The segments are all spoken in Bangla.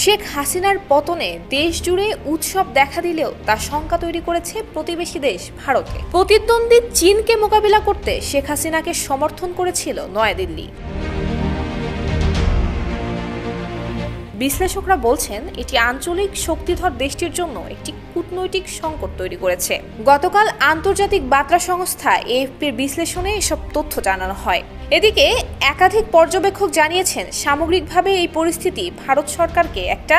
শেখ হাসিনার পতনে দেশ জুড়ে উৎসব দেখা দিলেও তা শঙ্কা তৈরি করেছে প্রতিবেশী দেশ ভারতে। প্রতিদ্বন্দ্বী চীনকে মোকাবিলা করতে শেখ হাসিনাকে সমর্থন করেছিল নয়াদিল্লি। বিশ্লেষকরা বলছেন এটি আঞ্চলিক শক্তিধর দেশটির জন্য একটি কূটনৈতিক সংকট তৈরি করেছে। গতকাল আন্তর্জাতিক বার্তা সংস্থা এএফপির বিশ্লেষণে এসব তথ্য জানানো হয়। এদিকে একাধিক পর্যবেক্ষক জানিয়েছেন সামগ্রিকভাবে এই পরিস্থিতি ভারত সরকারকে একটা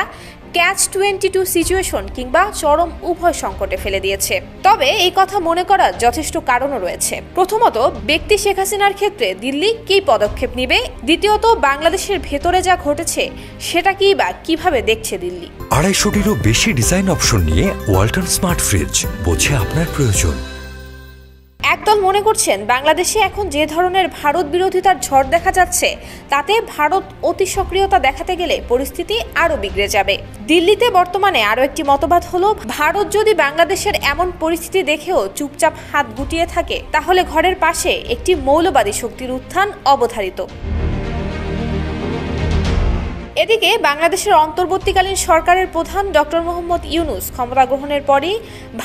ক্যাচ-22 সিচুয়েশন কিংবা চরম উভয় সংকটে ফেলে দিয়েছে। তবে এই কথা মনে করার যথেষ্ট কারণও রয়েছে। প্রথমত, ব্যক্তি শেখ হাসিনার ক্ষেত্রে দিল্লি কী পদক্ষেপ নেবে, দ্বিতীয়ত বাংলাদেশের ভেতরে যা ঘটেছে সেটা কিভাবে দেখছে দিল্লি। 250-টিরও বেশি ডিজাইন অপশন নিয়ে ওয়ালটন স্মার্ট ফ্রিজ, বোঝে আপনার প্রয়োজন। একদল মনে করছেন বাংলাদেশে এখন যে ধরনের ভারত বিরোধিতার ঝড় দেখা যাচ্ছে তাতে ভারত অতি সক্রিয়তা দেখাতে গেলে পরিস্থিতি আরও বিগড়ে যাবে। দিল্লিতে বর্তমানে আরও একটি মতবাদ হলো, ভারত যদি বাংলাদেশের এমন পরিস্থিতি দেখেও চুপচাপ হাত গুটিয়ে থাকে তাহলে ঘরের পাশে একটি মৌলবাদী শক্তির উত্থান অবধারিত। এদিকে বাংলাদেশের অন্তর্বর্তীকালীন সরকারের প্রধান ডক্টর মোহাম্মদ ইউনূস ক্ষমতা গ্রহণের পরই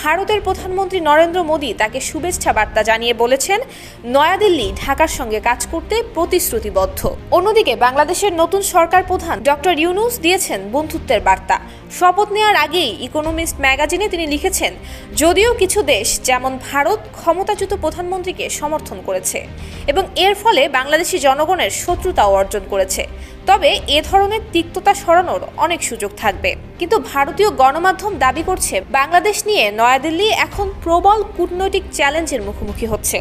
ভারতের প্রধানমন্ত্রী নরেন্দ্র মোদী তাকে শুভেচ্ছা বার্তা জানিয়ে বলেছেন নয়াদিল্লি ঢাকার সঙ্গে কাজ করতে প্রতিশ্রুতিবদ্ধ। অন্যদিকে বাংলাদেশের নতুন সরকার প্রধান ডক্টর ইউনূস দিয়েছেন বন্ধুত্বের বার্তা। শপথ নেওয়ার আগেই ইকোনমিস্ট ম্যাগাজিনে তিনি লিখেছেন, যদিও কিছু দেশ যেমন ভারত ক্ষমতাচ্যুত প্রধানমন্ত্রীকে সমর্থন করেছে এবং এর ফলে বাংলাদেশি জনগণের শত্রুতাও অর্জন করেছে, তবে এ ধরনের তিক্ততা সরানোর অনেক সুযোগ থাকবে। কিন্তু ভারতীয় গণমাধ্যম দাবি করছে বাংলাদেশ নিয়ে নয়াদিল্লি এখন প্রবল কূটনৈতিক চ্যালেঞ্জের মুখোমুখি হচ্ছে।